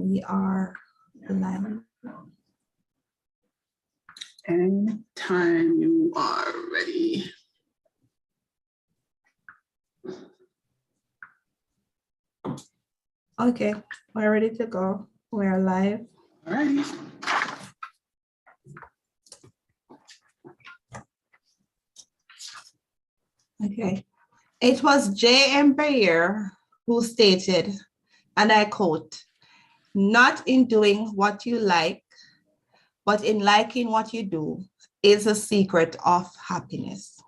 We are live. Anytime you are ready. Okay, we're ready to go. We're live. All righty. Okay. It was J.M. Bayer who stated, and I quote, "Not in doing what you like, but in liking what you do is the secret of happiness."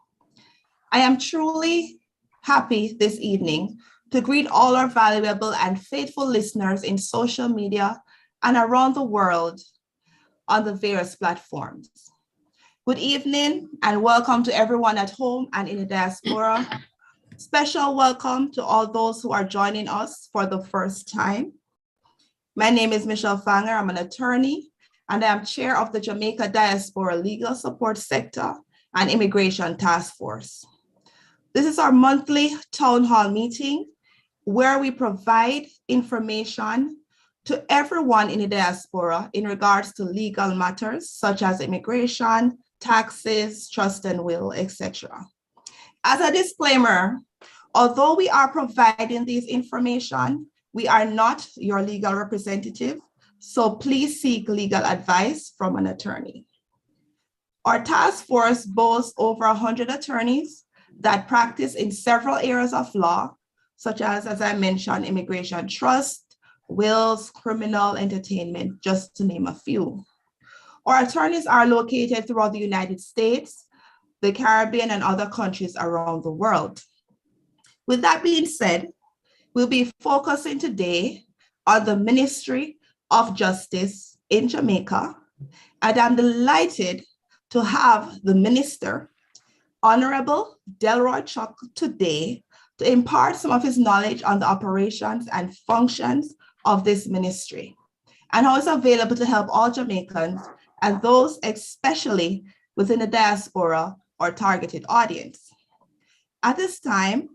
I am truly happy this evening to greet all our valuable and faithful listeners in social media and around the world on the various platforms. Good evening and welcome to everyone at home and in the diaspora. Special welcome to all those who are joining us for the first time. My name is Michelle Fanger. I'm an attorney and I am chair of the Jamaica Diaspora Legal Support Sector and Immigration Taskforce. This is our monthly town hall meeting where we provide information to everyone in the diaspora in regards to legal matters such as immigration, taxes, trust and will, etc. As a disclaimer, although we are providing this information, we are not your legal representative, so please seek legal advice from an attorney. Our task force boasts over 100 attorneys that practice in several areas of law, such as I mentioned, immigration, trust, wills, criminal, entertainment, just to name a few. Our attorneys are located throughout the United States, the Caribbean, and other countries around the world. With that being said, we'll be focusing today on the Ministry of Justice in Jamaica, and I'm delighted to have the Minister, Honorable Delroy Chuck, today to impart some of his knowledge on the operations and functions of this ministry and how it's available to help all Jamaicans and those especially within the diaspora or targeted audience. At this time,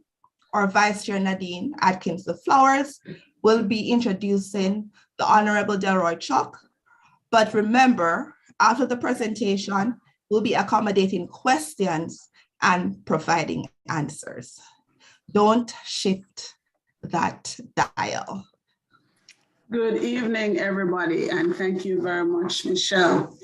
our Vice Chair Nadine Atkins the Flowers will be introducing the Honorable Delroy Chuck. But remember, after the presentation, we'll be accommodating questions and providing answers. Don't shift that dial. Good evening, everybody, and thank you very much, Michelle.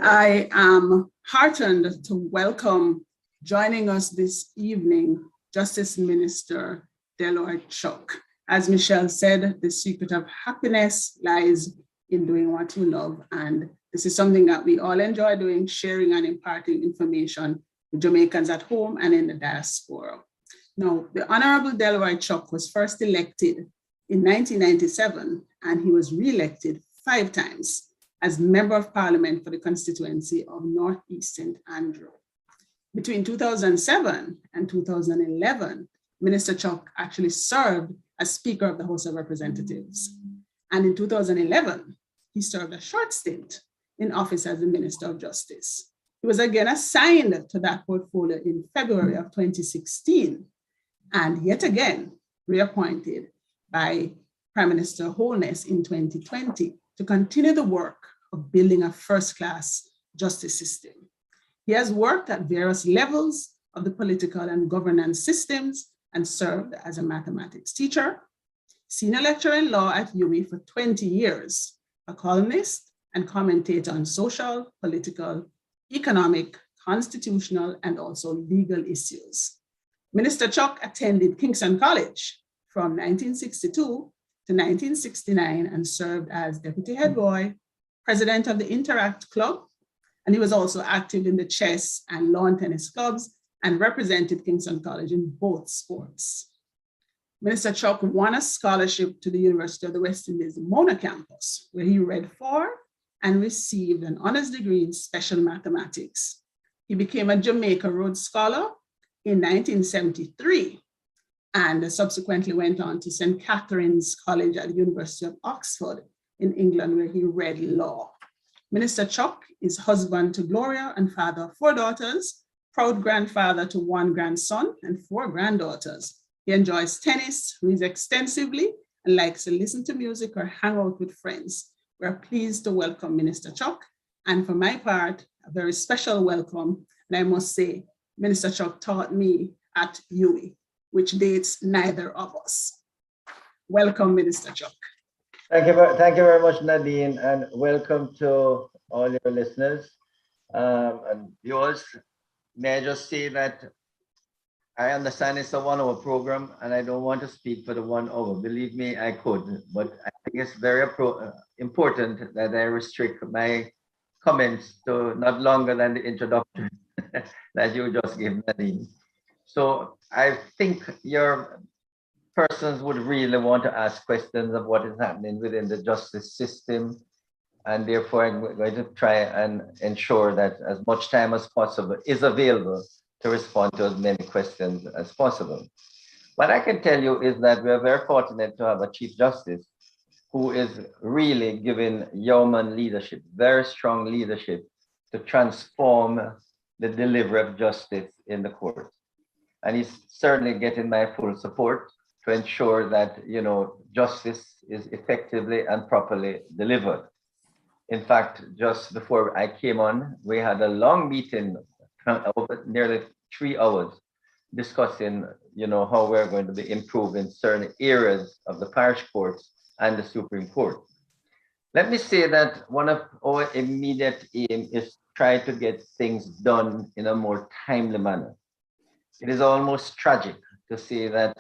I am heartened to welcome joining us this evening, Justice Minister Delroy Chuck. As Michelle said, the secret of happiness lies in doing what you love, and this is something that we all enjoy doing, sharing and imparting information to Jamaicans at home and in the diaspora. Now, the Honorable Delroy Chuck was first elected in 1997, and he was re-elected 5 times as Member of Parliament for the constituency of Northeast St. Andrew. Between 2007 and 2011, Minister Chuck actually served as Speaker of the House of Representatives. And in 2011, he served a short stint in office as the Minister of Justice. He was again assigned to that portfolio in February of 2016, and yet again reappointed by Prime Minister Holness in 2020 to continue the work of building a first-class justice system. He has worked at various levels of the political and governance systems and served as a mathematics teacher, senior lecturer in law at UWI for 20 years, a columnist and commentator on social, political, economic, constitutional, and also legal issues. Minister Chuck attended Kingston College from 1962 to 1969 and served as deputy head boy, president of the Interact Club, and he was also active in the chess and lawn tennis clubs and represented Kingston College in both sports. Minister Chuck won a scholarship to the University of the West Indies Mona campus, where he read for and received an honors degree in special mathematics. He became a Jamaica Rhodes Scholar in 1973 and subsequently went on to St. Catherine's College at the University of Oxford in England, where he read law. Minister Chuck is husband to Gloria and father of 4 daughters, proud grandfather to 1 grandson and 4 granddaughters. He enjoys tennis, reads extensively, and likes to listen to music or hang out with friends, we're pleased to welcome Minister Chuck. And for my part, a very special welcome. And I must say, Minister Chuck taught me at UWI, which dates neither of us. Welcome, Minister Chuck. Thank you very much, Nadine, and welcome to all your listeners and viewers. May I just say that I understand it's a 1 hour program and I don't want to speak for the 1 hour. Believe me, I could, but I think it's very important that I restrict my comments to not longer than the introduction that you just gave, Nadine. So I think your persons would really want to ask questions of what is happening within the justice system. And therefore, I'm going to try and ensure that as much time as possible is available to respond to as many questions as possible. What I can tell you is that we are very fortunate to have a Chief Justice who is really giving yeoman leadership, very strong leadership to transform the delivery of justice in the court. And he's certainly getting my full support to ensure that, justice is effectively and properly delivered. In fact, just before I came on, we had a long meeting over nearly 3 hours discussing, how we're going to be improving certain areas of the parish courts and the Supreme Court. Let me say that one of our immediate aim is try to get things done in a more timely manner. It is almost tragic to say that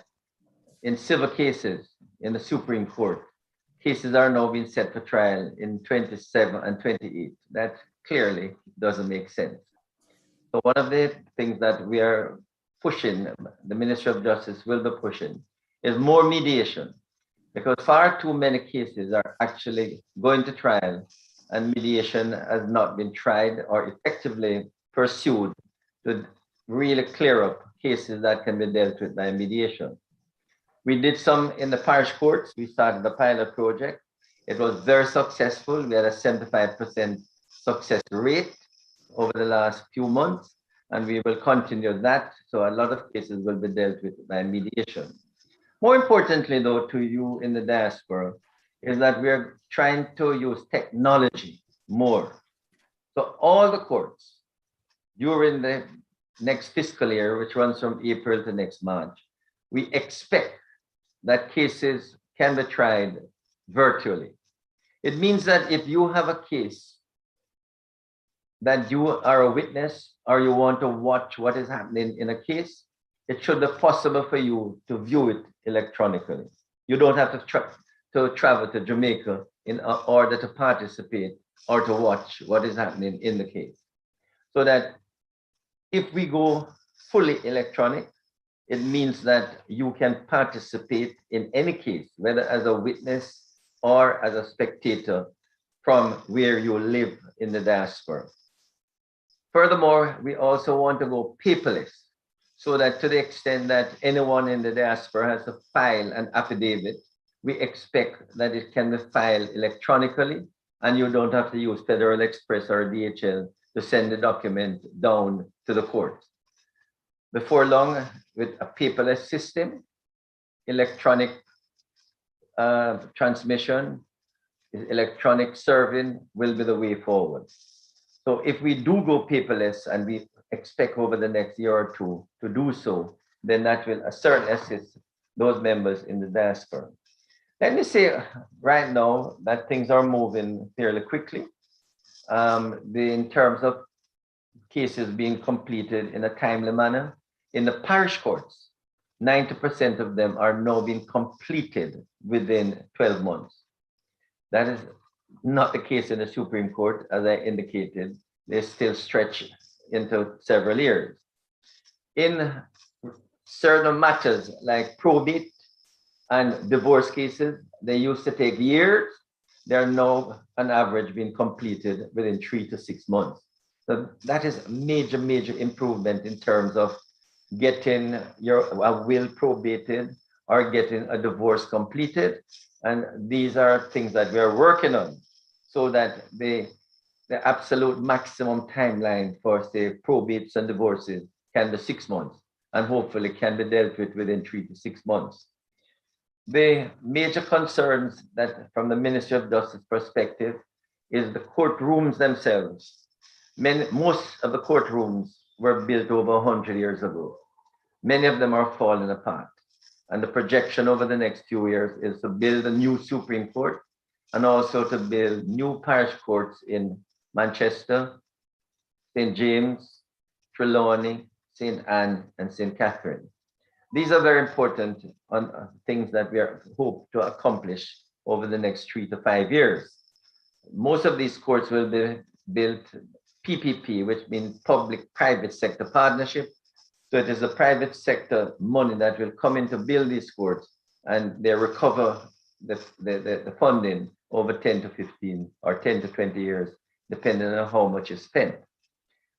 in civil cases in the Supreme Court, cases are now being set for trial in 27 and 28. That clearly doesn't make sense. So one of the things that we are pushing, the Ministry of Justice will be pushing, is more mediation, because far too many cases are actually going to trial and mediation has not been tried or effectively pursued to really clear up cases that can be dealt with by mediation. We did some in the parish courts. We started the pilot project. It was very successful. We had a 75% success rate over the last few months, and we will continue that. So a lot of cases will be dealt with by mediation. More importantly, though, to you in the diaspora, is that we are trying to use technology more. So all the courts during the next fiscal year, which runs from April to next March, we expect that cases can be tried virtually. It means that if you have a case that you are a witness or you want to watch what is happening in a case, it should be possible for you to view it electronically. You don't have to travel to Jamaica in order to participate or to watch what is happening in the case. So that if we go fully electronic, it means that you can participate in any case, whether as a witness or as a spectator from where you live in the diaspora. Furthermore, we also want to go paperless, so that to the extent that anyone in the diaspora has to file an affidavit, we expect that it can be filed electronically and you don't have to use Federal Express or DHL to send the document down to the court. Before long, with a paperless system, electronic transmission, electronic serving will be the way forward. So if we do go paperless, and we expect over the next year or two to do so, then that will certainly assist those members in the diaspora. Let me say right now that things are moving fairly quickly. In terms of cases being completed in a timely manner, in the parish courts, 90% of them are now being completed within 12 months. That is not the case in the Supreme Court, as I indicated. They still stretch into several years. In certain matters like probate and divorce cases, they used to take years. They are now on average being completed within 3 to 6 months. So that is a major, major improvement in terms of getting a will probated or getting a divorce completed. And these are things that we are working on, so that the absolute maximum timeline for, say, probates and divorces can be 6 months, and hopefully can be dealt with within 3 to 6 months. The major concerns that from the Ministry of Justice perspective is the courtrooms themselves. Most of the courtrooms were built over 100 years ago. Many of them are falling apart. And the projection over the next few years is to build a new Supreme Court and also to build new parish courts in Manchester, St. James, Trelawney, St. Anne, and St. Catherine. These are very important things that we hope to accomplish over the next 3 to 5 years. Most of these courts will be built PPP, which means public-private sector partnership. So it is the private sector money that will come in to build these courts, and they recover the funding over 10 to 15 or 10 to 20 years, depending on how much is spent.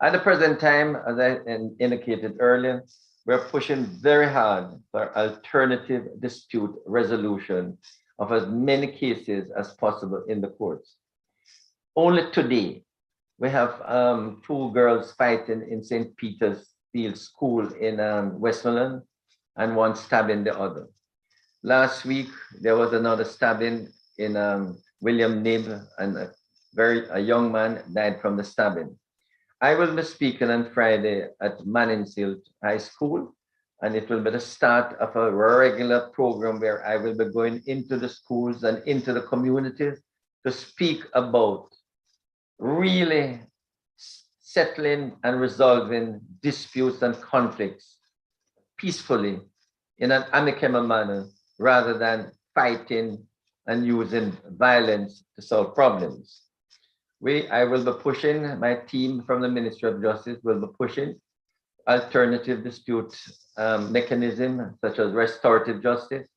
At the present time, as I indicated earlier, we're pushing very hard for alternative dispute resolution of as many cases as possible in the courts. Only today, we have 2 girls fighting in St. Peter's Field School in Westmoreland, and one stabbing the other. Last week, there was another stabbing in William Nib, and a young man died from the stabbing. I will be speaking on Friday at Mansfield High School, and it will be the start of a regular program where I will be going into the schools and into the communities to speak about really settling and resolving disputes and conflicts peacefully in an amicable manner rather than fighting and using violence to solve problems. I will be pushing, my team from the Ministry of Justice will be pushing alternative dispute mechanism such as restorative justice,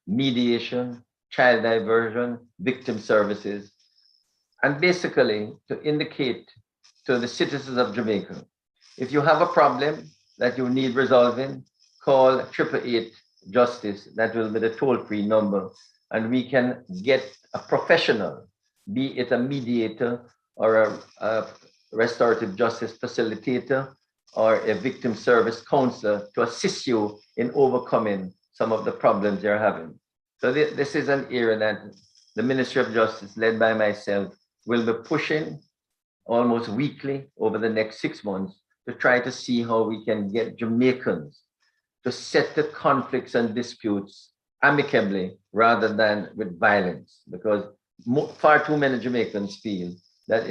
mediation, child diversion, victim services, and basically to indicate to the citizens of Jamaica, if you have a problem that you need resolving, call 888 Justice. That will be the toll-free number, and we can get a professional, be it a mediator or a restorative justice facilitator or a victim service counselor to assist you in overcoming some of the problems you're having. So this is an area that the Ministry of Justice, led by myself, will be pushing almost weekly over the next 6 months to try to see how we can get Jamaicans to set conflicts and disputes amicably rather than with violence, because far too many Jamaicans feel that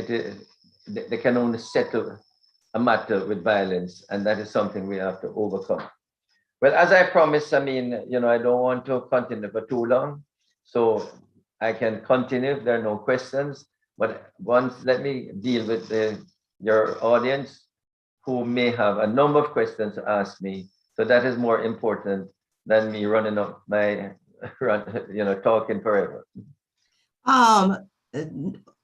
they can only settle a matter with violence, and that is something we have to overcome. Well, as I promised, I don't want to continue for too long, so I can continue if there are no questions. But let me deal with your audience who may have a number of questions to ask me. So that is more important than me running up talking forever.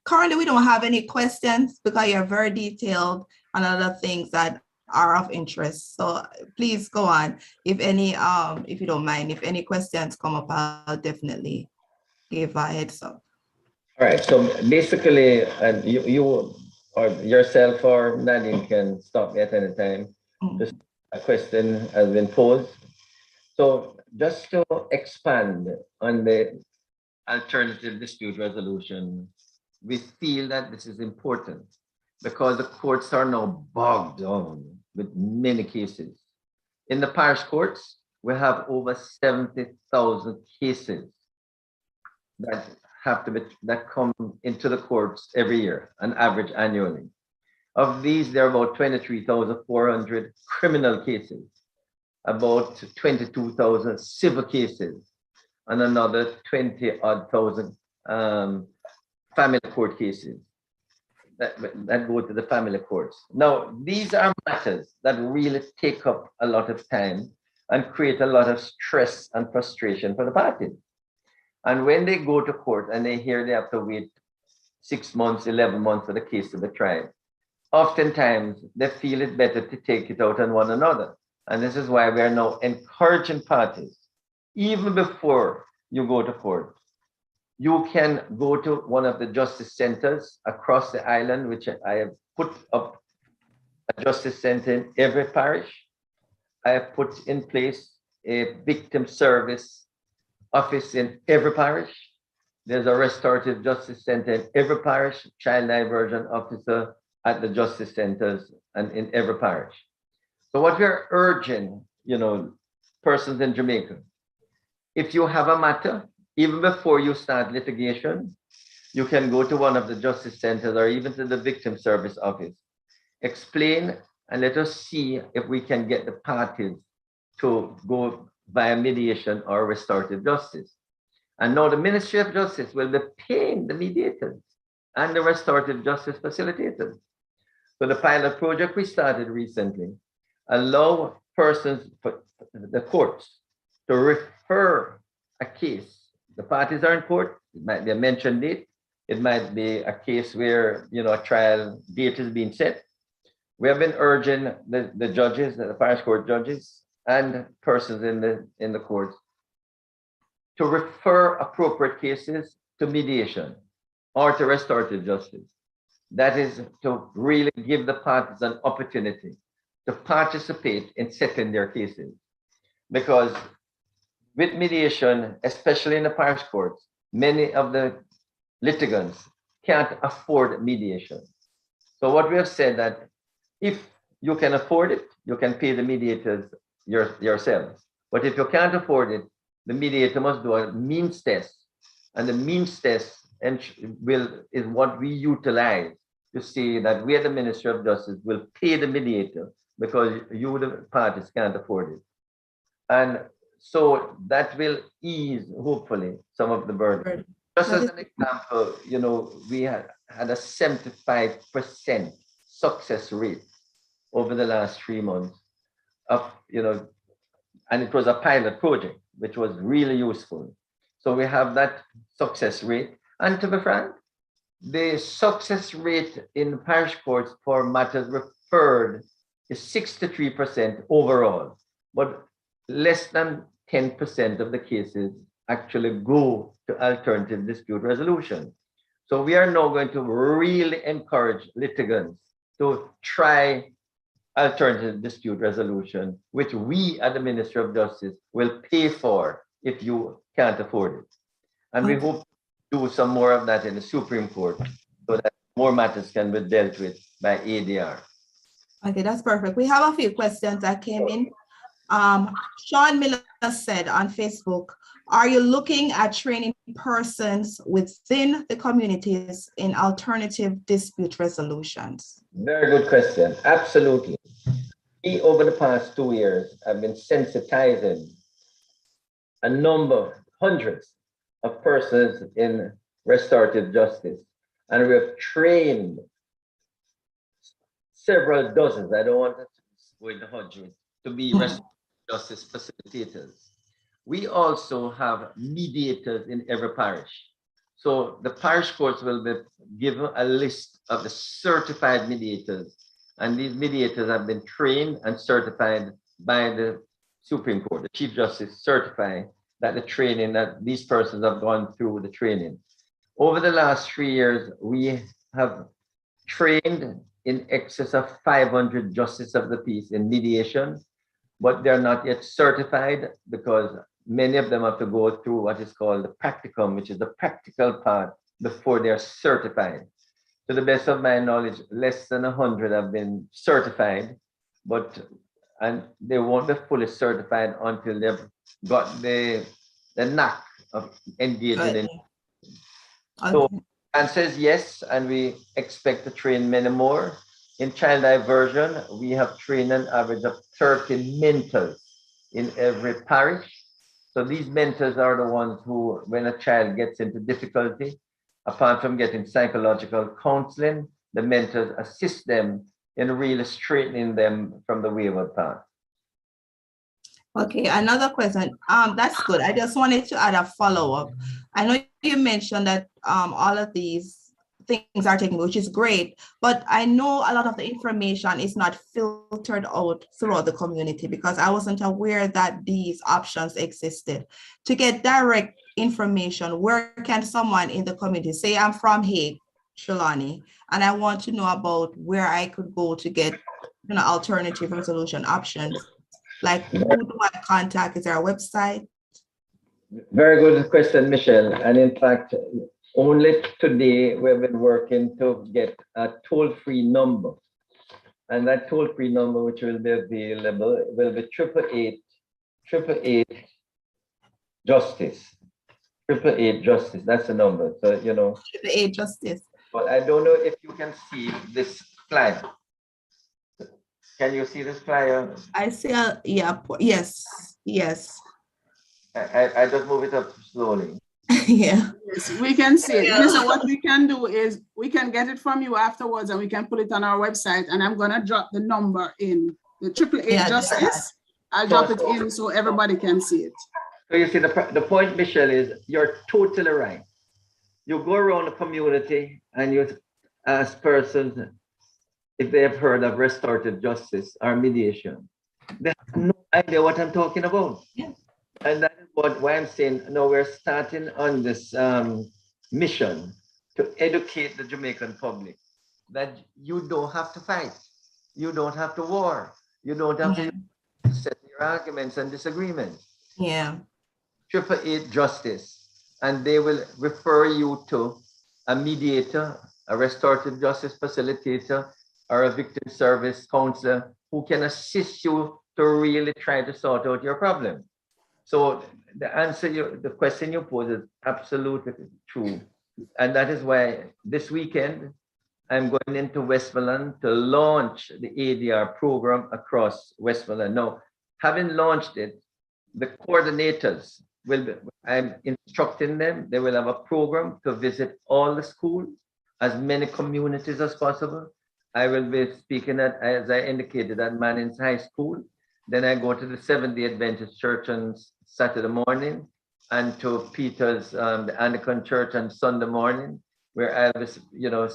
Currently, we don't have any questions because you're very detailed on other things that are of interest. So please go on. If any, if you don't mind, if any questions come up, I'll definitely give a heads up. All right. So basically, you or yourself or Nadine can stop me at any time. Just a question has been posed. So just to expand on the alternative dispute resolution, we feel that this is important because the courts are now bogged down with many cases. In the parish courts, we have over 70,000 cases that come into the courts every year, an average annually. Of these, there are about 23,400 criminal cases, about 22,000 civil cases, and another 20-odd thousand family court cases that go to the family courts. Now, these are matters that really take up a lot of time and create a lot of stress and frustration for the parties. And when they go to court and they hear they have to wait 6 months, 11 months for the case to be tried, oftentimes they feel it better to take it out on one another. And this is why we are now encouraging parties, even before you go to court, you can go to one of the justice centers across the island, which I have put up a justice center in every parish. I have put in place a victim service office in every parish. There's a restorative justice center in every parish, child diversion officer at the justice centers and in every parish. So what we're urging, persons in Jamaica, if you have a matter, even before you start litigation, you can go to one of the justice centers or even to the victim service office. Explain and let us see if we can get the parties to go via mediation or restorative justice. And now the Ministry of Justice will be paying the mediators and the restorative justice facilitators. So the pilot project we started recently allow persons, the courts, to refer a case. The parties are in court. It might be a mentioned date. It might be a case where a trial date is being set. We have been urging the judges, the parish court judges, and persons in the courts to refer appropriate cases to mediation or to restorative justice. That is to really give the parties an opportunity to participate in settling their cases. Because with mediation, especially in the parish courts, many of the litigants can't afford mediation. So what we have said that if you can afford it, you can pay the mediators yourselves. But if you can't afford it, the mediator must do a means test. And the means test is what we utilize to say that we at the Ministry of Justice will pay the mediator because you, the parties, can't afford it. And so that will ease, hopefully, some of the burden. Just as an example, we had a 75% success rate over the last 3 months of, and it was a pilot project, which was really useful. So we have that success rate. And to be frank, the success rate in parish courts for matters referred is 63% overall, but less than 10% of the cases actually go to alternative dispute resolution. So we are now going to really encourage litigants to try alternative dispute resolution, which we at the Ministry of Justice will pay for if you can't afford it. And we hope to do some more of that in the Supreme Court so that more matters can be dealt with by ADR. Okay, that's perfect. We have a few questions that came in. Sean Miller said on Facebook, are you looking at training persons within the communities in alternative dispute resolutions? Very good question. Absolutely. We, over the past 2 years, have been sensitizing a number, hundreds of persons in restorative justice. And we have trained several dozens, I don't want to go into hundreds, to be restorative justice facilitators. We also have mediators in every parish. So the parish courts will be given a list of the certified mediators, and these mediators have been trained and certified by the Supreme Court. The Chief Justice certifying that the training, that these persons have gone through the training. Over the last 3 years, we have trained in excess of 500 justices of the peace in mediation, but they're not yet certified because many of them have to go through what is called the practicum, which is the practical part before they're certified. To the best of my knowledge, less than 100 have been certified, and they won't be fully certified until they've got the knack of engaging in. So answer is yes, and we expect to train many more. In child diversion, we have trained an average of 30 mentors in every parish. So these mentors are the ones who, when a child gets into difficulty, apart from getting psychological counseling, the mentors assist them in really straightening them from the wayward path. Okay, another question. That's good. I just wanted to add a follow-up. I know you mentioned that all of these things are taken, which is great, but I know a lot of the information is not filtered out throughout the community because I wasn't aware that these options existed. To get direct information, where can someone in the community, say I'm from Hague, Shalani, and I want to know about where I could go to get alternative resolution options, like who do I contact? Is there a website? Very good question, Michelle. And in fact, only today we've been working to get a toll-free number. And that toll-free number, which will be available, will be 888 justice. 888 justice. That's the number. So, you know. 888 justice. But I don't know if you can see this flyer. Can you see this flyer? I see yes. I just move it up slowly. Yeah. Yes, we can see it. So what we can do is we can get it from you afterwards and we can put it on our website, and I'm gonna drop the number in the 888 justice. I'll drop it in so everybody can see it. So you see the point, Michelle, is you're totally right. You go around the community and you ask persons if they have heard of restorative justice or mediation. They have no idea what I'm talking about. Yeah. And that is why I'm saying, no, we're starting on this mission to educate the Jamaican public that you don't have to fight. You don't have to war. You don't have to set your arguments and disagreements. Yeah. 888 justice. And they will refer you to a mediator, a restorative justice facilitator, or a victim service counselor who can assist you to really try to sort out your problem. So the question you pose is absolutely true. And that is why this weekend, I'm going into Westmoreland to launch the ADR program across Westmoreland. Now, having launched it, the coordinators I'm instructing them, they will have a program to visit all the schools, as many communities as possible. I will be speaking at, as I indicated, at Manning's High School. Then I go to the Seventh-day Adventist Church on Saturday morning, and to Peter's, the Anglican Church on Sunday morning, where I was,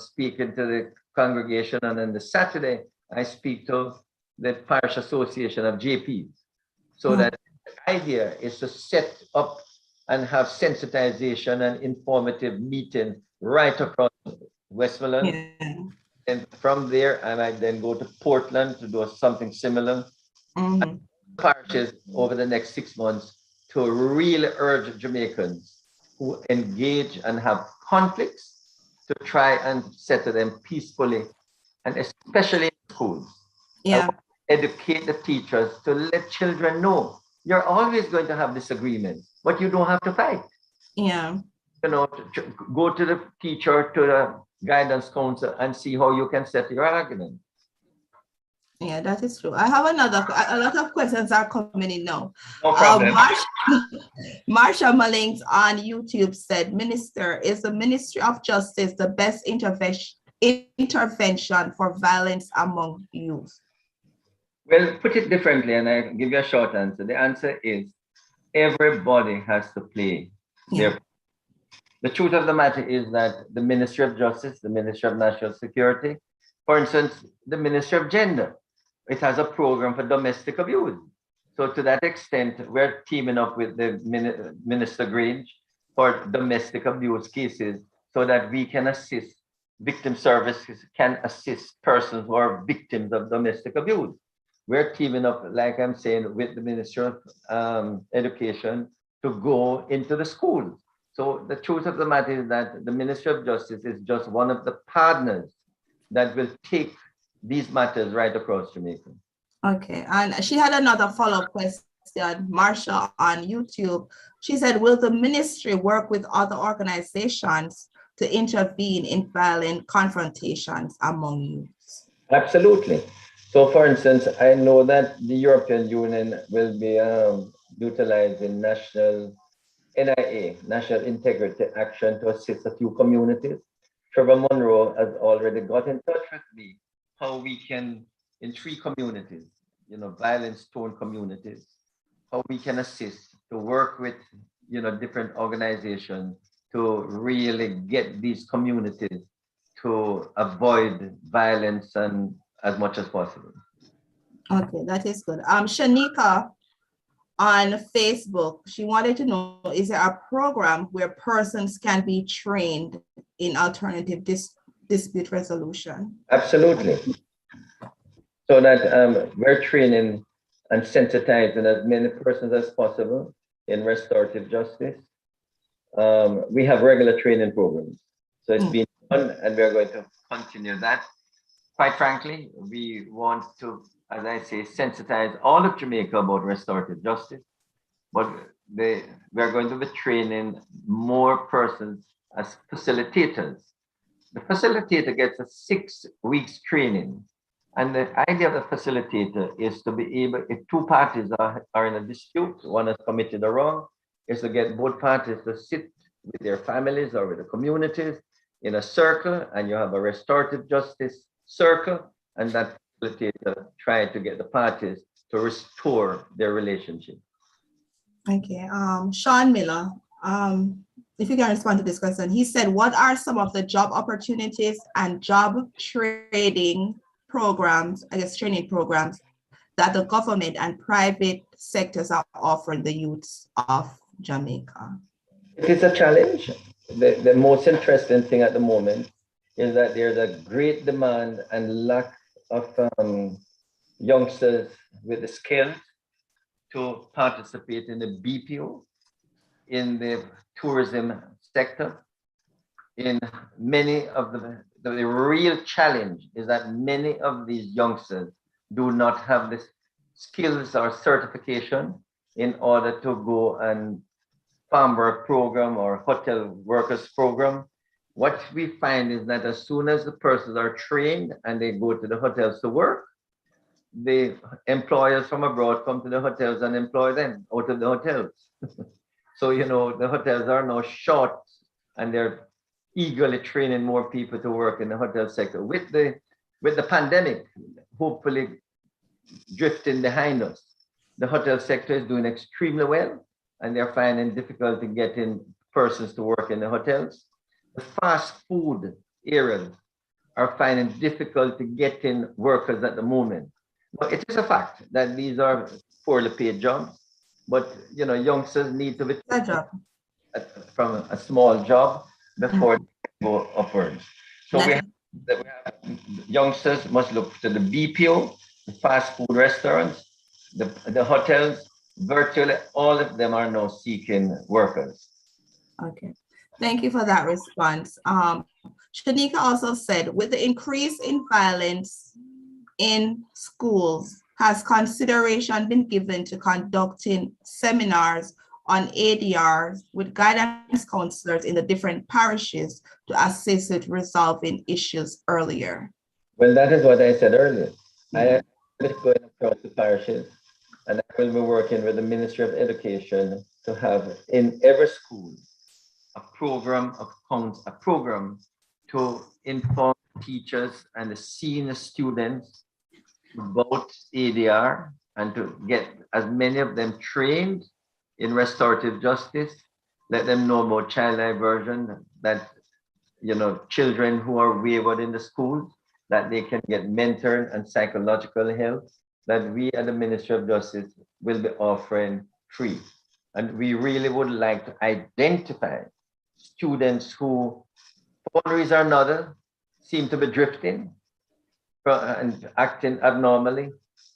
speaking to the congregation. And on the Saturday, I speak to the Parish Association of JPs. So that the idea is to set up and have sensitization and informative meeting right across Westmoreland. Yeah. And from there, I might then go to Portland to do something similar. Parishes over the next 6 months to really urge Jamaicans who engage and have conflicts to try and settle them peacefully, and especially in schools. Yeah. Educate the teachers to let children know you're always going to have disagreements, but you don't have to fight. Yeah. Go to the teacher, to the guidance counselor, and see how you can set your argument. Yeah, that is true. I have a lot of questions are coming in now. No problem. Marsha Mullings on YouTube said, Minister, is the Ministry of Justice the best intervention for violence among youth? Well, put it differently, and I'll give you a short answer. The answer is everybody has to play their. The truth of the matter is that the Ministry of Justice, the Ministry of National Security, for instance, the Ministry of Gender, it has a program for domestic abuse. So to that extent, we're teaming up with the Minister Grange for domestic abuse cases so that we can assist, victim services can assist persons who are victims of domestic abuse. We're teaming up, like I'm saying, with the Ministry of Education to go into the schools. So the truth of the matter is that the Ministry of Justice is just one of the partners that will take these matters right across Jamaica. Okay, and she had another follow-up question, Marsha on YouTube. She said, will the ministry work with other organizations to intervene in violent confrontations among youths? Absolutely. So for instance, I know that the European Union will be utilizing national NIA, National Integrity Action, to assist a few communities. Trevor Monroe has already got in touch with me how we can, in 3 communities, violence-torn communities, how we can assist to work with, different organizations to really get these communities to avoid violence and as much as possible. Okay, that is good. Shanika on Facebook, she wanted to know, is there a program where persons can be trained in alternative dispute resolution? Absolutely. So that we're training and sensitizing as many persons as possible. in restorative justice. We have regular training programs. So it's been done, and we're going to continue that. Quite frankly, we want to, as I say, sensitize all of Jamaica about restorative justice, but we're going to be training more persons as facilitators. The facilitator gets a 6 weeks training. And the idea of the facilitator is to be able, if two parties are in a dispute, one has committed a wrong, is to get both parties to sit with their families or with the communities in a circle, and you have a restorative justice circle, and that facilitator try to get the parties to restore their relationship. Okay, Sean Miller, if you can respond to this question, he said, what are some of the job opportunities and job trading programs, I guess training programs, that the government and private sectors are offering the youths of Jamaica? It is a challenge. The most interesting thing at the moment is that there's a great demand and lack of youngsters with the skills to participate in the BPO, in the tourism sector. In many of the real challenge is that many of these youngsters do not have the skills or certification in order to go and farm work program or hotel workers program. What we find is that as soon as the persons are trained and they go to the hotels to work, the employers from abroad come to the hotels and employ them out of the hotels. So, you know, the hotels are now short, and they're eagerly training more people to work in the hotel sector. With the pandemic, hopefully drifting behind us, the hotel sector is doing extremely well, and they're finding difficulty getting persons to work in the hotels. The fast food areas are finding difficulty getting workers at the moment. But it is a fact that these are poorly paid jobs, but you know, youngsters need to be from a small job before they go upwards. So we have youngsters must look to the BPO, the fast food restaurants, the hotels. Virtually all of them are now seeking workers. Okay, thank you for that response. Shanika also said, with the increase in violence in schools, has consideration been given to conducting seminars on ADRs with guidance counselors in the different parishes to assist with resolving issues earlier? Well, that is what I said earlier. I am going across the parishes, and I will be working with the Ministry of Education to have in every school a program to inform teachers and the senior students about ADR and to get as many of them trained in restorative justice, let them know about child diversion, that, you know, children who are wayward in the schools, that they can get mentoring and psychological help, that we at the Ministry of Justice will be offering free. And we really would like to identify students who, for one reason or another, seem to be drifting and acting abnormally,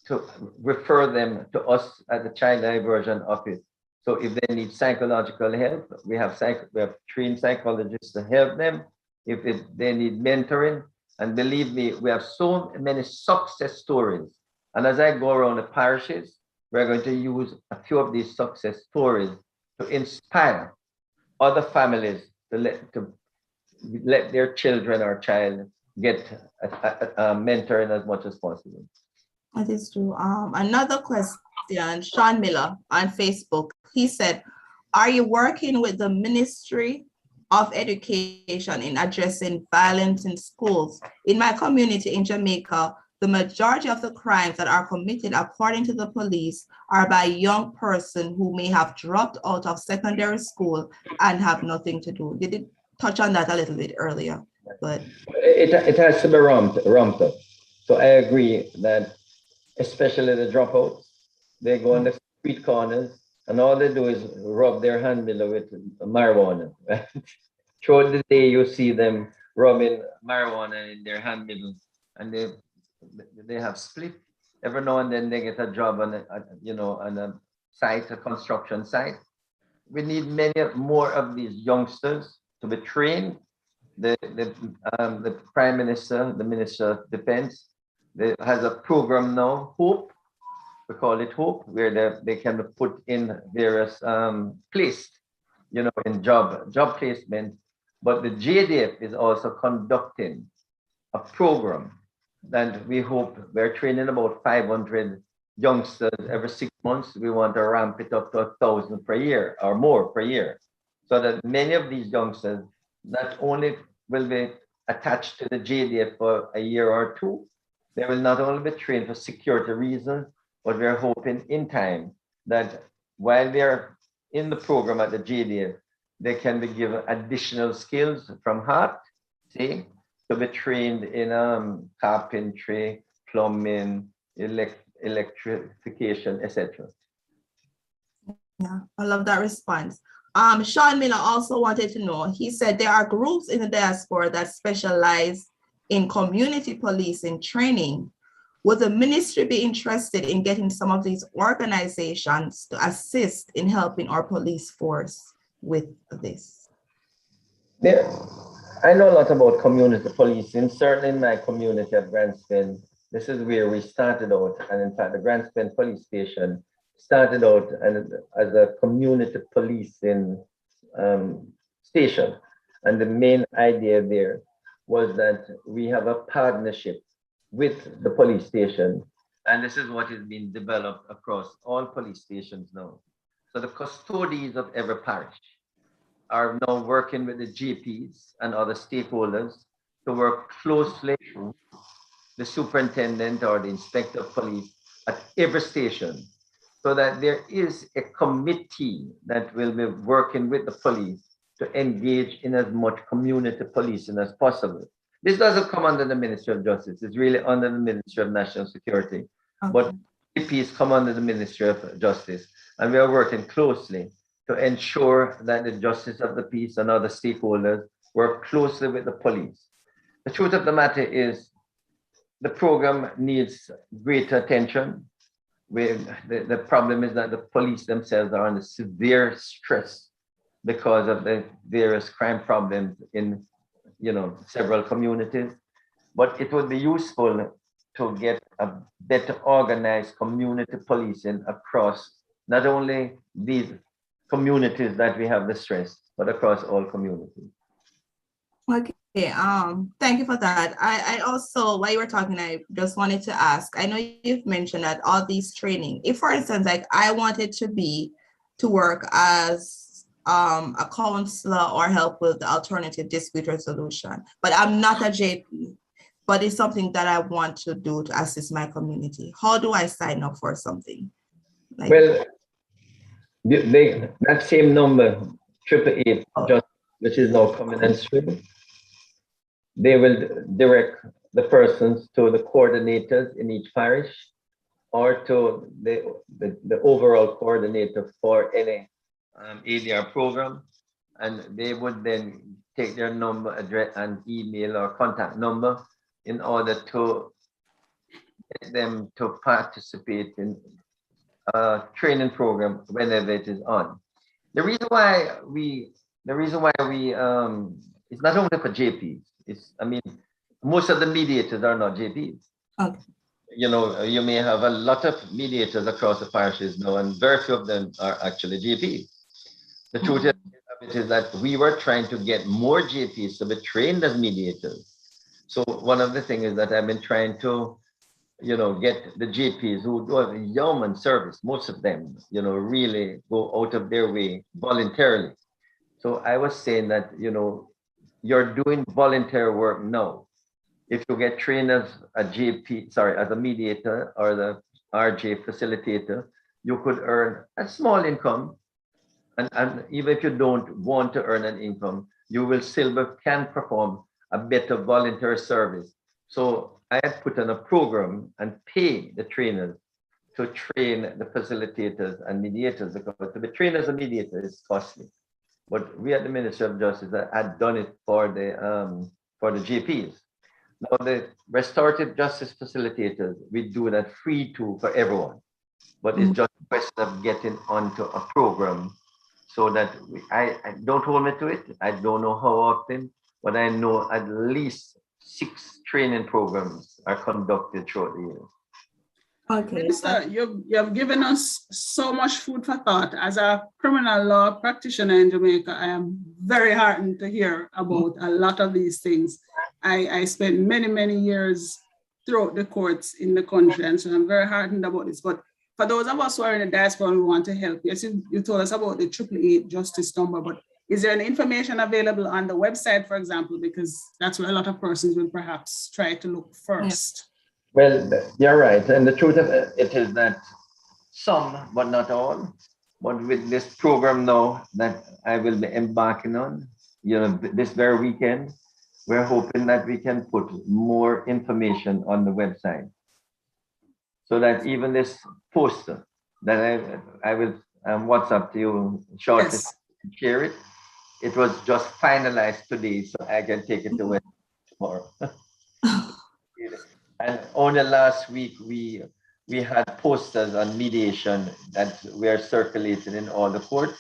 to refer them to us at the Child Diversion Office. So if they need psychological help, we have trained psychologists to help them. If they need mentoring, and believe me, we have so many success stories. And as I go around the parishes, we're going to use a few of these success stories to inspire other families to let their children or child get mentoring as much as possible. That is true. Another question, Sean Miller on Facebook, he said, are you working with the Ministry of Education in addressing violence in schools? In my community in Jamaica, the majority of the crimes that are committed, according to the police, are by young person who may have dropped out of secondary school and have nothing to do. They did touch on that a little bit earlier, but it has to be ramped up. So I agree that especially the dropouts, they go on the street corners and all they do is rub their hand below with marijuana. Right? Throughout the day, you see them rubbing marijuana in their hand middle, and they have split. Every now and then they get a job on a site, a construction site, we need many more of these youngsters to be trained. The Prime Minister, the Minister of Defense, has a program now, Hope, we call it Hope, where they can be put in various placed, in job placement. But the JDF is also conducting a program that we hope we're training about 500 youngsters every 6 months. We want to ramp it up to 1,000 per year or more per year, so that many of these youngsters not only will be attached to the JDF for a year or two, they will not only be trained for security reasons, but we're hoping in time that while they're in the program at the JDF, they can be given additional skills from heart, see, to be trained in carpentry, plumbing, electrification, etc. Yeah, I love that response. Sean Miller also wanted to know, he said there are groups in the diaspora that specialize in community policing training. Would the ministry be interested in getting some of these organizations to assist in helping our police force with this? Yeah, I know a lot about community policing. Certainly in my community at Grantspen, this is where we started out. And in fact, the Grantspen police station started out as a community policing station. And the main idea there was that we have a partnership with the police station. And this is what is being developed across all police stations now. So the custodians of every parish are now working with the GPs and other stakeholders to work closely with the superintendent or the inspector of police at every station, so that there is a committee that will be working with the police to engage in as much community policing as possible. This doesn't come under the Ministry of Justice. It's really under the Ministry of National Security. Okay. But GPs come under the Ministry of Justice, and we are working closely to ensure that the justice of the peace and other stakeholders work closely with the police. The truth of the matter is the program needs greater attention. The problem is that the police themselves are under severe stress because of the various crime problems in several communities. But it would be useful to get a better organized community policing across not only these communities that we have the stress, but across all communities. Okay, thank you for that. I also, while you were talking, I just wanted to ask, I know you've mentioned that all these training, if for instance, like I wanted to work as a counselor or help with the alternative dispute resolution, but I'm not a JP, but it's something that I want to do to assist my community. How do I sign up for something? Well, that same number, 888, which is now coming in stream, they will direct the persons to the coordinators in each parish or to the overall coordinator for any ADR program. And they would then take their number, address, and email or contact number in order to get them to participate in a training program whenever it is on. The reason why we it's not only for JPs. Most of the mediators are not JPs. Okay. You may have a lot of mediators across the parishes now, and very few of them are actually JPs. The truth of it is that we were trying to get more JPs to be trained as mediators. So one of the things is that I've been trying to, get the JPs who do a yeoman service, most of them, really go out of their way voluntarily. So I was saying that, you're doing voluntary work now. If you get trained as a as a mediator or the RJ facilitator, you could earn a small income. And even if you don't want to earn an income, you will still can perform a better voluntary service. So I had put on a program and pay the trainers to train the facilitators and mediators, because to be trained as a mediator is costly. But we at the Ministry of Justice had done it for the GPs. Now the restorative justice facilitators, we do that free too for everyone. But it's just a question of getting onto a program so that I don't hold me to it. I don't know how often, but I know at least 6 training programs are conducted throughout the year. Okay. Minister, you've given us so much food for thought. As a criminal law practitioner in Jamaica, I am very heartened to hear about a lot of these things. I spent many years throughout the courts in the country, and so I'm very heartened about this. But for those of us who are in the diaspora, we want to help. Yes, you told us about the 888 justice number, but is there any information available on the website, for example, because that's where a lot of persons will perhaps try to look first? Well, you're right. And the truth of it is that some, but not all, but with this program now that I will be embarking on, this very weekend, we're hoping that we can put more information on the website so that even this poster that I will WhatsApp to you shortly, Yes. share it. It was just finalized today, so I can take it away tomorrow. And only last week we had posters on mediation that were circulated in all the courts.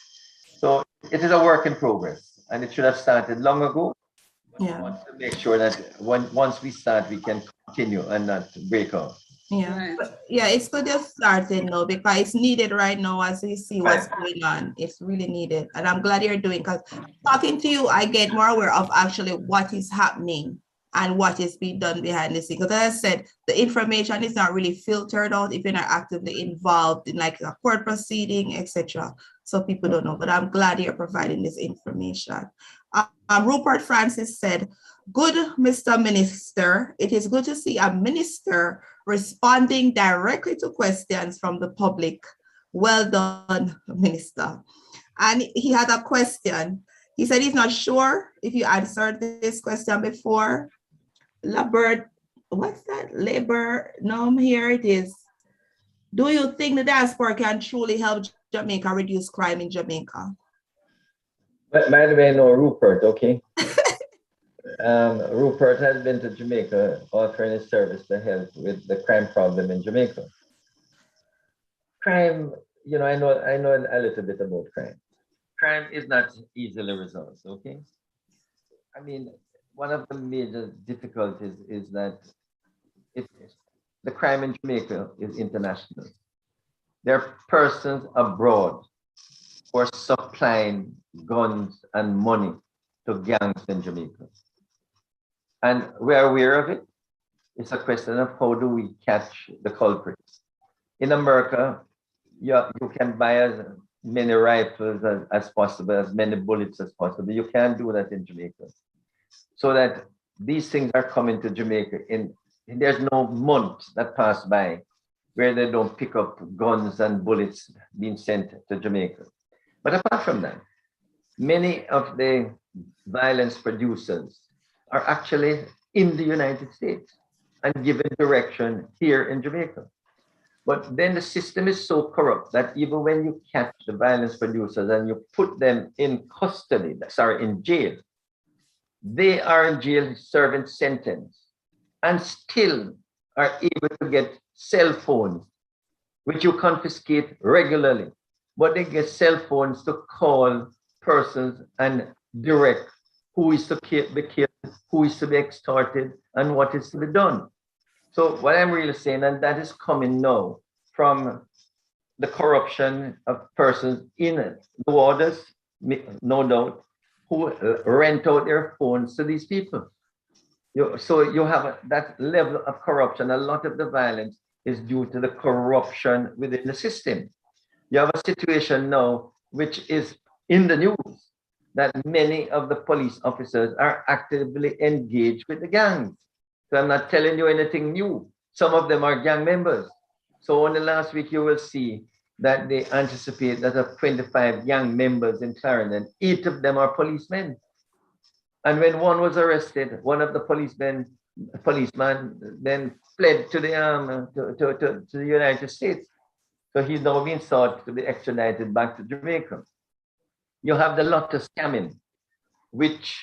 So it is a work in progress, and it should have started long ago. But we want to make sure that once we start, we can continue and not break off. Yeah, it's good just starting now because it's needed right now as you see what's going on. It's really needed, and I'm glad you're doing, because talking to you, I get more aware of actually what is happening and what is being done behind the scenes. Because as I said, the information is not really filtered out if you're not actively involved in like a court proceeding, etc. So people don't know, but I'm glad you're providing this information. Rupert Francis said, "Good, Mr. Minister. It is good to see a minister responding directly to questions from the public. Well done, Minister." And he had a question. He said he's not sure if you answered this question before. Labor, what's that? Labor, no, here it is. Do you think the diaspora can truly help Jamaica reduce crime in Jamaica? By the way, no, Rupert, okay? Rupert has been to Jamaica offering his service to help with the crime problem in Jamaica. Crime, I know a little bit about crime. Crime is not easily resolved, okay? I mean, one of the major difficulties is that the crime in Jamaica is international. There are persons abroad who are supplying guns and money to gangs in Jamaica. And we're aware of it. It's a question of how do we catch the culprits. In America, you can buy as many rifles as possible, as many bullets as possible. You can't do that in Jamaica. So that these things are coming to Jamaica, and there's no month that pass by where they don't pick up guns and bullets being sent to Jamaica. But apart from that, many of the violence producers are actually in the United States and given direction here in Jamaica. But then the system is so corrupt that even when you catch the violence producers and you put them in custody, in jail, they are in jail serving sentence and still are able to get cell phones, which you confiscate regularly. But they get cell phones to call persons and direct who is to be killed, who is to be extorted, and what is to be done. So what I'm really saying, and that is coming now from the corruption of persons in the waters, no doubt, who rent out their phones to these people. So you have that level of corruption. A lot of the violence is due to the corruption within the system. You have a situation now which is in the news that many of the police officers are actively engaged with the gangs. So I'm not telling you anything new. Some of them are gang members. So only last week you will see that they anticipate that of 25 gang members in Clarendon, 8 of them are policemen. And when one was arrested, one of the policemen then fled to the United States. So he's now being sought to be extradited back to Jamaica. You have the Lotus scamming, which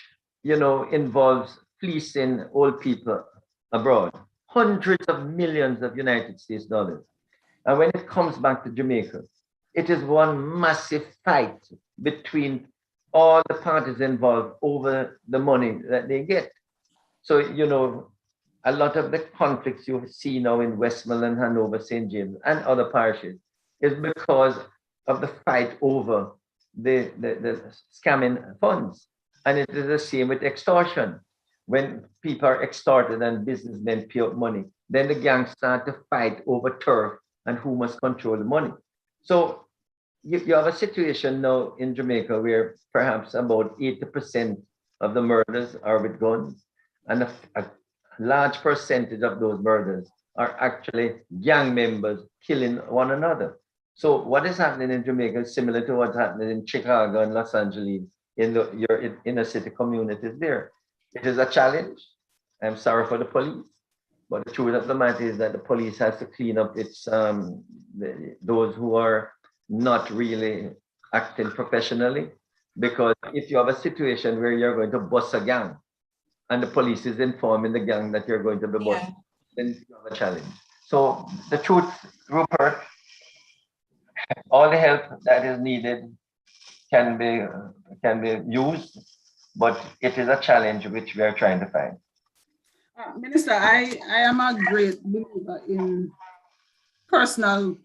involves fleecing old people abroad, hundreds of millions of United States dollars. And when it comes back to Jamaica, it is one massive fight between all the parties involved over the money that they get. So, a lot of the conflicts you see now in Westmoreland, Hanover, St. James, and other parishes is because of the fight over the scamming funds. And it is the same with extortion. When people are extorted and businessmen pay out money, then the gangs start to fight over turf and who must control the money. So you have a situation now in Jamaica where perhaps about 80% of the murders are with guns, and a large percentage of those murders are actually gang members killing one another. So what is happening in Jamaica is similar to what's happening in Chicago and Los Angeles in your inner city communities there. It is a challenge. I'm sorry for the police, but the truth of the matter is that the police has to clean up its those who are not really acting professionally. Because if you have a situation where you're going to bust a gang and the police is informing the gang that you're going to be busted, then you have a challenge. So the truth, Rupert, all the help that is needed can be used, but it is a challenge which we are trying to find. Minister, I am a great believer in personal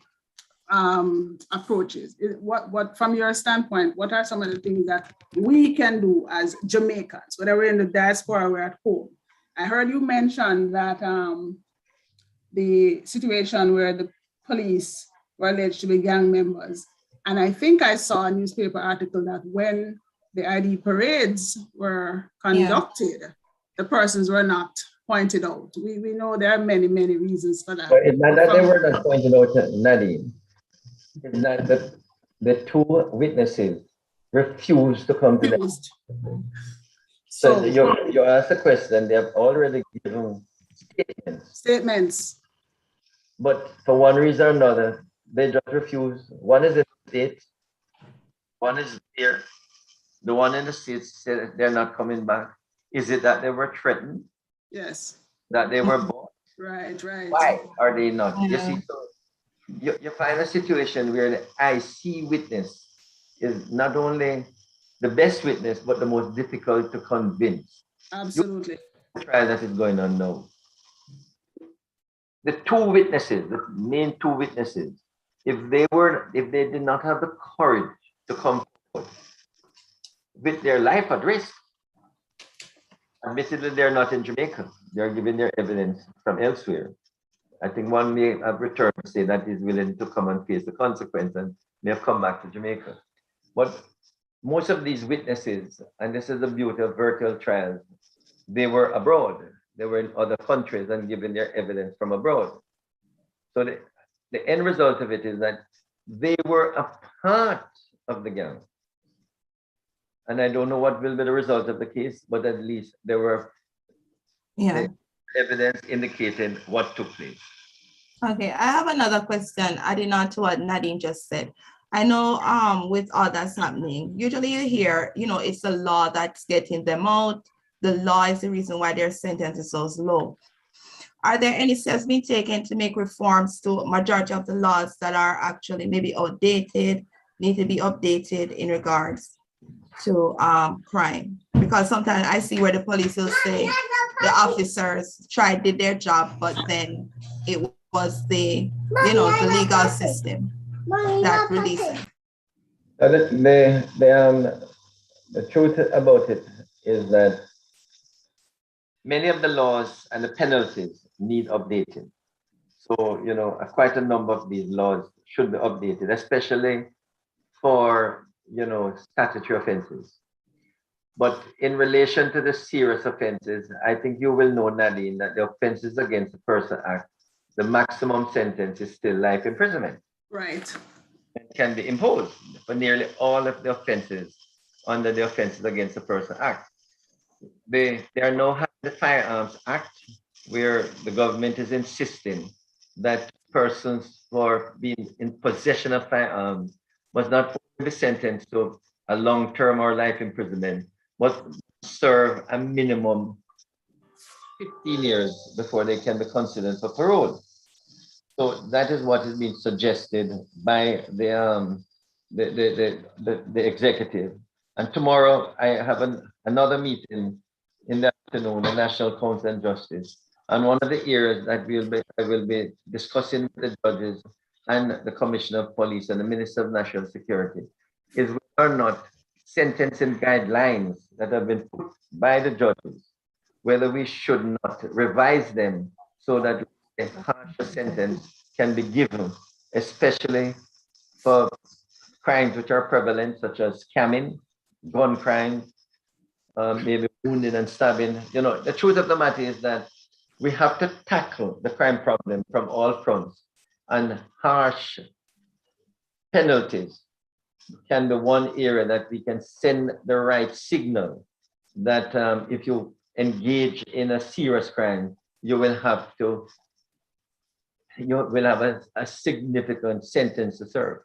approaches. What from your standpoint, what are some of the things that we can do as Jamaicans, whether we're in the diaspora or we're at home? I heard you mention that the situation where the police were alleged to be gang members. And I think I saw a newspaper article that when the ID parades were conducted, the persons were not pointed out. We know there are many, many reasons for that. But it's not that they were not pointed out, Nadine. It's that the two witnesses refused to come to them. So you asked a question, they have already given statements. But for one reason or another, they just refuse. One is in the States, one is here. The one in the States said they're not coming back. Is it that they were threatened? Yes. That they were bought? Right. Why are they not? You see, so you find a situation where the IC witness is not only the best witness, but the most difficult to convince. Absolutely. The trial that is going on now. The two witnesses, the main two witnesses, if they did not have the courage to come forward with their life at risk, admittedly they're not in Jamaica, they're giving their evidence from elsewhere. I think one may have returned to say that he's willing to come and face the consequence and may have come back to Jamaica. But most of these witnesses, and this is the beauty of virtual trials, they were abroad. They were in other countries and giving their evidence from abroad. So the end result of it is that they were a part of the gang. And I don't know what will be the result of the case, but at least there were evidence indicating what took place. Okay, I have another question adding on to what Nadine just said. I know with all that's happening, usually you hear, it's the law that's getting them out. The law is the reason why their sentence is so low. Are there any steps being taken to make reforms to majority of the laws that are actually maybe outdated, need to be updated in regards to crime? Because sometimes I see where the police will say the officers did their job, but then it was the legal system that released it. The truth about it is that many of the laws and the penalties need updating. So, quite a number of these laws should be updated, especially for, statutory offenses. But in relation to the serious offenses, I think you will know, Nadine, that the Offenses Against the Person Act, the maximum sentence is still life imprisonment. Right. It can be imposed for nearly all of the offenses under the Offenses Against the Person Act. They are now the Firearms Act, where the government is insisting that persons for being in possession of firearms must not be sentenced to a long-term or life imprisonment, must serve a minimum 15 years before they can be considered for parole. So that is what is being suggested by the executive. And tomorrow I have another meeting in the afternoon, the National Council on Justice. And one of the areas that I will be discussing with the judges and the Commissioner of Police and the Minister of National Security is whether or not sentencing guidelines that have been put by the judges, whether we should not revise them so that a harsher sentence can be given, especially for crimes which are prevalent, such as scamming, gun crimes, maybe wounding and stabbing. You know, the truth of the matter is that we have to tackle the crime problem from all fronts, and harsh penalties can be one area that we can send the right signal that if you engage in a serious crime, you will have a significant sentence to serve.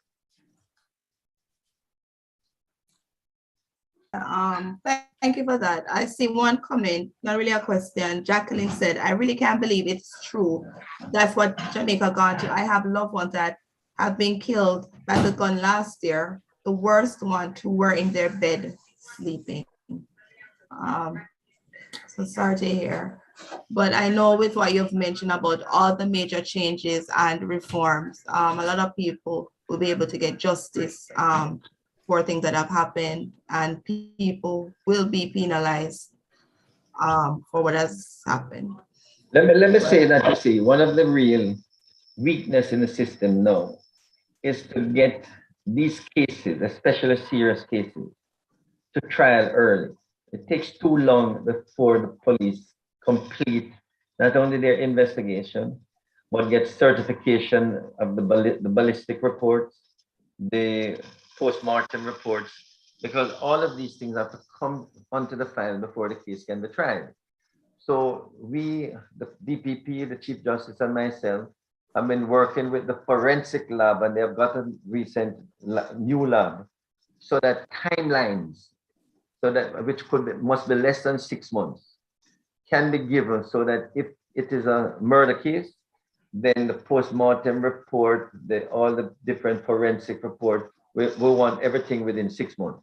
Thank you for that. I see one comment, not really a question. Jacqueline said, I really can't believe it's true. That's what Jamaica gone to. I have loved ones that have been killed by the gun last year, the worst ones who were in their bed sleeping. So sorry to hear. But I know with what you've mentioned about all the major changes and reforms, a lot of people will be able to get justice for things that have happened, and people will be penalized for what has happened. Let me say that, you see, one of the real weakness in the system now is to get these cases, especially serious cases, to trial early. It takes too long before the police complete not only their investigation, but get certification of the ballistic reports, the post-mortem reports, because all of these things have to come onto the file before the case can be tried. So we, the DPP, the Chief Justice, and myself have been working with the forensic lab, and they have got a recent new lab, so that timelines, so that must be less than 6 months, can be given, so that if it is a murder case, then the post-mortem report, all the different forensic reports, we want everything within 6 months,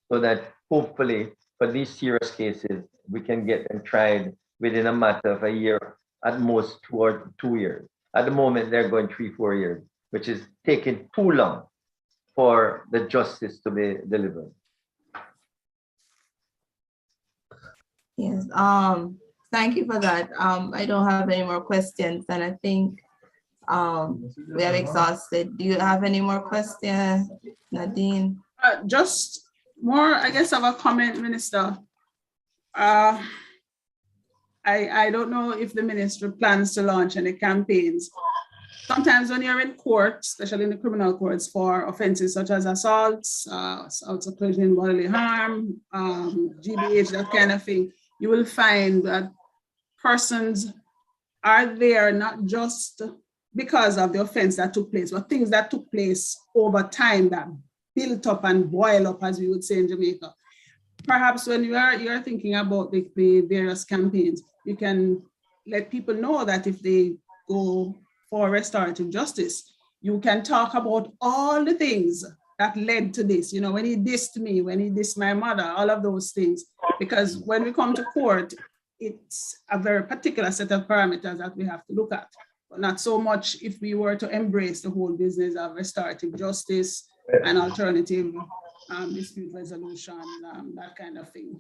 so that hopefully for these serious cases, we can get them tried within a matter of a year, at most 2 years. At the moment, they're going 3-4 years, which is taking too long for the justice to be delivered. Yes, thank you for that. I don't have any more questions, and I think we have exhausted. Do you have any more questions, Nadine? Just more, I guess, of a comment, Minister. I don't know if the ministry plans to launch any campaigns. Sometimes when you're in court, especially in the criminal courts, for offenses such as assaults, assaults occasioning bodily harm, GBH, that kind of thing, you will find that persons are there not just because of the offense that took place, but things that took place over time that built up and boil up, as we would say in Jamaica. Perhaps when you're thinking about the various campaigns, you can let people know that if they go for restorative justice, you can talk about all the things that led to this. You know, when he dissed me, when he dissed my mother, all of those things. Because when we come to court, it's a very particular set of parameters that we have to look at. But not so much if we were to embrace the whole business of restorative justice and alternative dispute resolution, that kind of thing.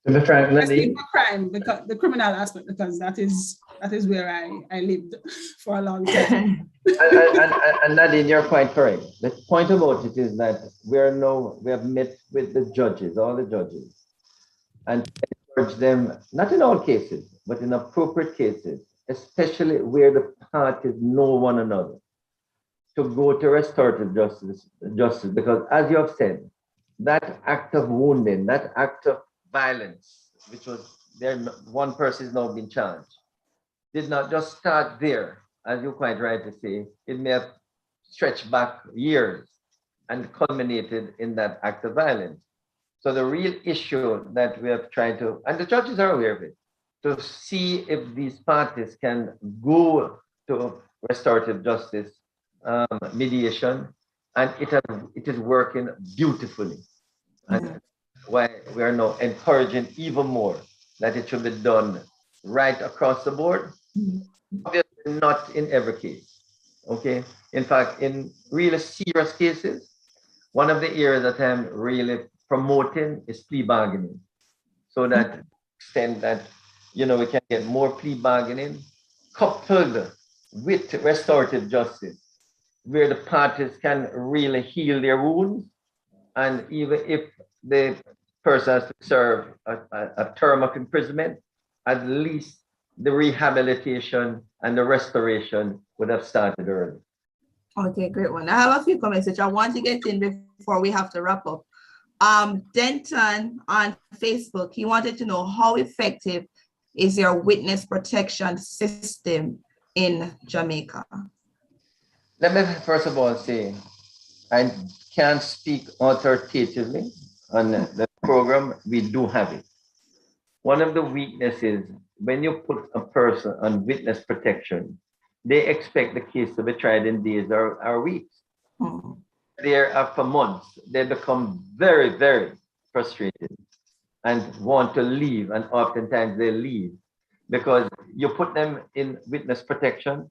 To be frank, Especially for crime, because the criminal aspect, because that is where I lived for a long time. and Nadine, you're quite correct. The point about it is that we have met with the judges, all the judges, and encourage them, not in all cases, but in appropriate cases, especially where the parties know one another, to go to restorative justice, because as you have said, that act of wounding, that act of violence, which was there, one person is now being charged, did not just start there, as you quite right to say. It may have stretched back years and culminated in that act of violence. So the real issue that we have tried to, and the judges are aware of it, to see if these parties can go to restorative justice, mediation, and it is working beautifully. And why we are now encouraging even more that it should be done right across the board. Obviously, not in every case. Okay. In fact, in really serious cases, one of the areas that I'm really promoting is plea bargaining, so that extent that we can get more plea bargaining coupled with restorative justice, where the parties can really heal their wounds, and even if the person has to serve a term of imprisonment, at least the rehabilitation and the restoration would have started early. Okay, great one. I have a few comments which I want to get in before we have to wrap up. Denton on Facebook, he wanted to know how effective is your witness protection system in Jamaica? Let me first of all say, I can't speak authoritatively on the program. We do have it. One of the weaknesses, when you put a person on witness protection, they expect the case to be tried in days or weeks. There after months, they become very, very frustrated and want to leave, and oftentimes they leave because you put them in witness protection.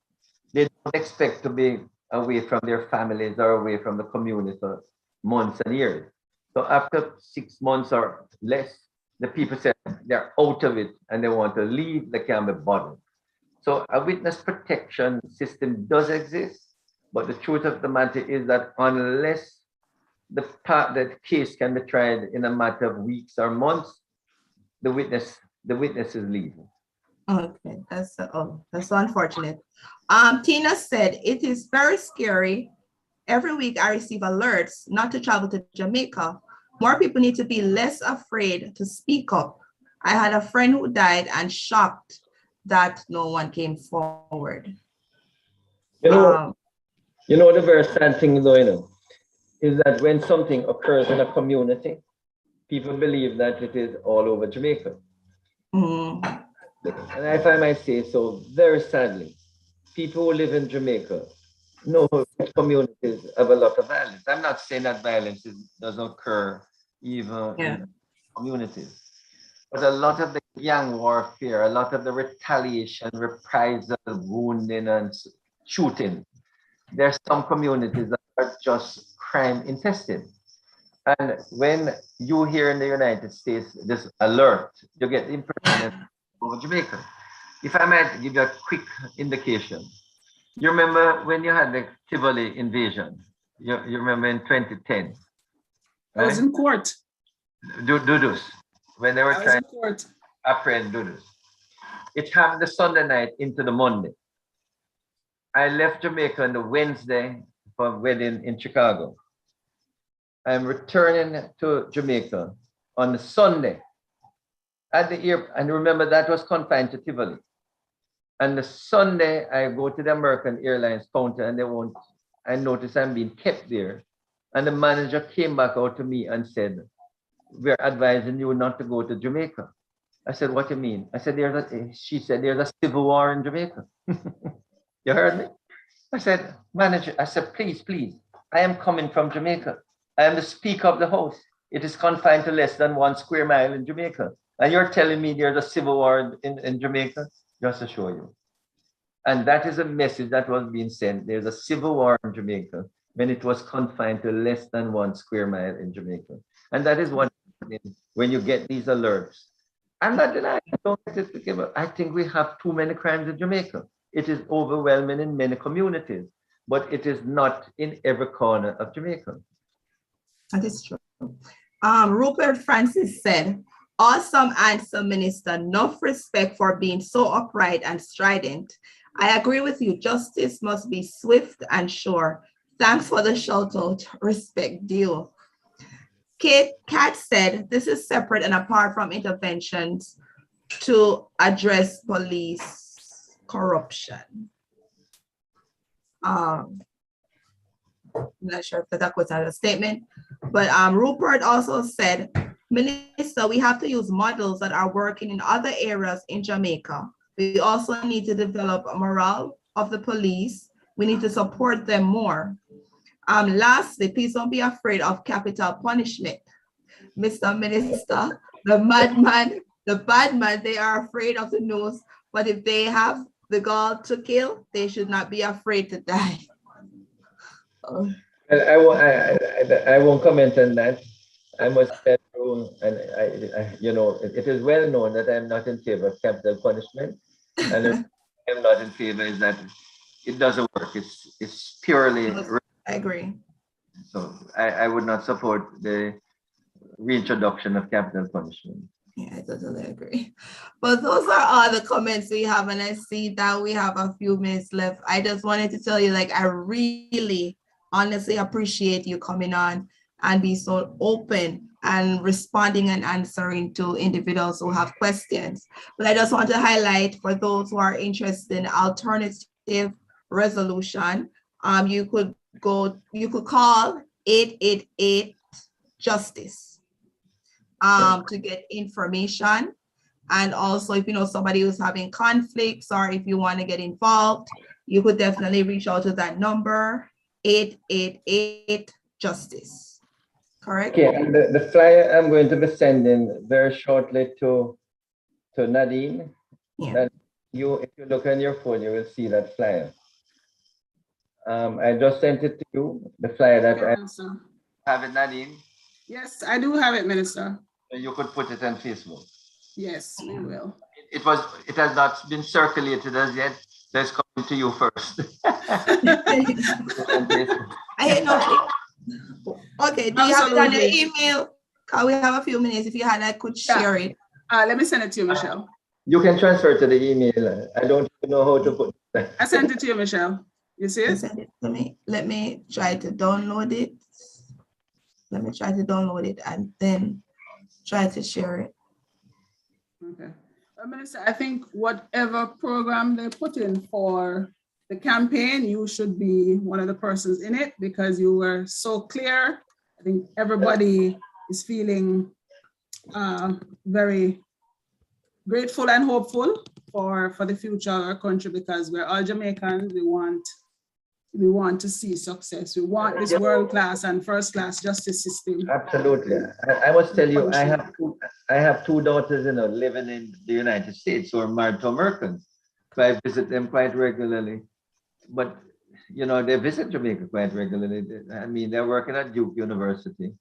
They don't expect to be away from their families or away from the community for months and years. So after 6 months or less, the people say they're out of it and they want to leave, they can't be bothered. So a witness protection system does exist, but the truth of the matter is that unless the case can be tried in a matter of weeks or months, the witness is leaving. Okay, that's so unfortunate. Tina said, it is very scary. Every week I receive alerts not to travel to Jamaica. More people need to be less afraid to speak up. I had a friend who died and shocked that no one came forward. The very sad thing though, is that when something occurs in a community, people believe that it is all over Jamaica. And if I might say so, very sadly, people who live in Jamaica know communities have a lot of violence. I'm not saying that violence doesn't occur even in communities, but a lot of the gang warfare, a lot of the retaliation, reprisal, wounding, and shooting, there's some communities that are just crime infested. And when you hear in the United States this alert, you get the impression over Jamaica. If I might give you a quick indication, you remember when you had the Tivoli invasion? You remember in 2010? I was in court. Dudus, when they were trying to apprehend Dudus. It happened the Sunday night into the Monday. I left Jamaica on the Wednesday for a wedding in Chicago. I'm returning to Jamaica on the Sunday at the airport. And remember, that was confined to Tivoli. And the Sunday, I go to the American Airlines counter and I notice I'm being kept there. And the manager came back out to me and said, we're advising you not to go to Jamaica. I said, what do you mean? I said, she said, there's a civil war in Jamaica. You heard me? I said, manager, please, I am coming from Jamaica. I am the Speaker of the House. It is confined to less than 1 square mile in Jamaica. And you're telling me there's a civil war in Jamaica? Just to show you. And that is a message that was being sent. There's a civil war in Jamaica when it was confined to less than 1 square mile in Jamaica. And that is what when you get these alerts. I'm not denying. I think we have too many crimes in Jamaica. It is overwhelming in many communities, but it is not in every corner of Jamaica. That is true. Rupert Francis said, awesome answer, Minister. Enough respect for being so upright and strident. I agree with you. Justice must be swift and sure. Thanks for the shout out. Respect due. Kat said, this is separate and apart from interventions to address police corruption. I'm not sure if that was a statement, but Rupert also said, Minister, we have to use models that are working in other areas in Jamaica. We also need to develop a morale of the police. We need to support them more. Lastly, please don't be afraid of capital punishment. Mr. Minister, the madman, the bad man, they are afraid of the noose, but if they have the gall to kill, they should not be afraid to die. Oh. I won't comment on that. I must tell you, and it is well known that I'm not in favor of capital punishment, and the reason I'm not in favor is that it doesn't work. It's purely. I agree. So I would not support the reintroduction of capital punishment. Yeah, I totally agree. But those are all the comments we have, and I see that we have a few minutes left. I just wanted to tell you, like, I really honestly appreciate you coming on and be so open and responding and answering to individuals who have questions. But I just want to highlight for those who are interested in alternative resolution, you could call 888 Justice to get information. And also, if you know somebody who's having conflicts or if you want to get involved, you could definitely reach out to that number, 888 Justice. Correct? Okay, and the flyer I'm going to be sending very shortly to Nadine. Yeah. That if you look on your phone, you will see that flyer. I just sent it to you, the flyer that I have it, Nadine. Yes, I do have it, Minister. You could put it on Facebook. Yes, we will. It has not been circulated as yet. So it's coming to you first. I know. Okay, do you have it on your email? Can we have a few minutes? If you had, I could share it. Let me send it to you, Michelle. You can transfer to the email. I don't know how to put it. I sent it to you, Michelle. You see it? Send it to me. Let me try to download it. Let me try to download it and then try to share it. Okay. Minister, I think whatever program they put in for the campaign, you should be one of the persons in it because you were so clear. I think everybody is feeling very grateful and hopeful for the future of our country because we're all Jamaicans. We want to see success. We want this world-class and first-class justice system. Absolutely. I must tell you, I have two daughters, living in the United States who are married to Americans. So I visit them quite regularly. But, they visit Jamaica quite regularly. I mean, they're working at Duke University.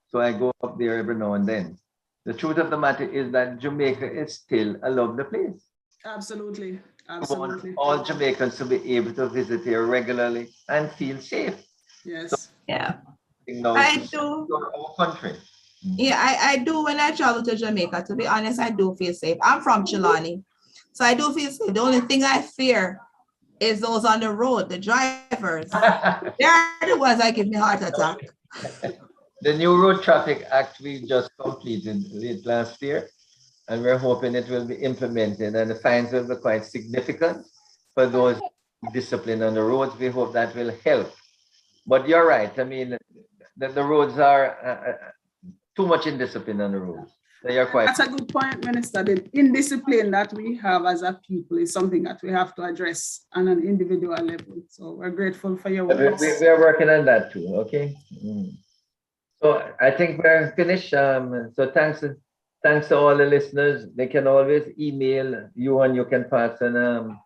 So I go up there every now and then. The truth of the matter is that Jamaica is still a lovely place. Absolutely. Absolutely. Want all Jamaicans to be able to visit here regularly and feel safe. Yes. So, yeah. I do. Our country. Yeah, I do. When I travel to Jamaica, to be honest, I do feel safe. I'm from Chilani, so I do feel safe. The only thing I fear is those on the road, the drivers. They're the ones that give me heart attack. The new Road Traffic Act we just completed late last year. And we're hoping it will be implemented and the fines will be quite significant for those disciplined on the roads. We hope that will help. But you're right. I mean, the roads are too much indiscipline on the roads. They are quite. That's a good point, Minister. The indiscipline that we have as a people is something that we have to address on an individual level. So we're grateful for your work. We are working on that too, okay? So I think we're finished. So thanks to all the listeners. They can always email you and you can pass on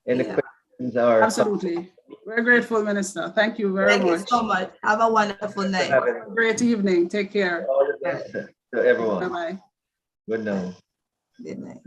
any questions or. Absolutely. We're grateful, Minister. Thank you very much. Thank you so much. Have a wonderful night. Have a great evening. Take care. All the best to everyone. Bye-bye. Good night. Good night.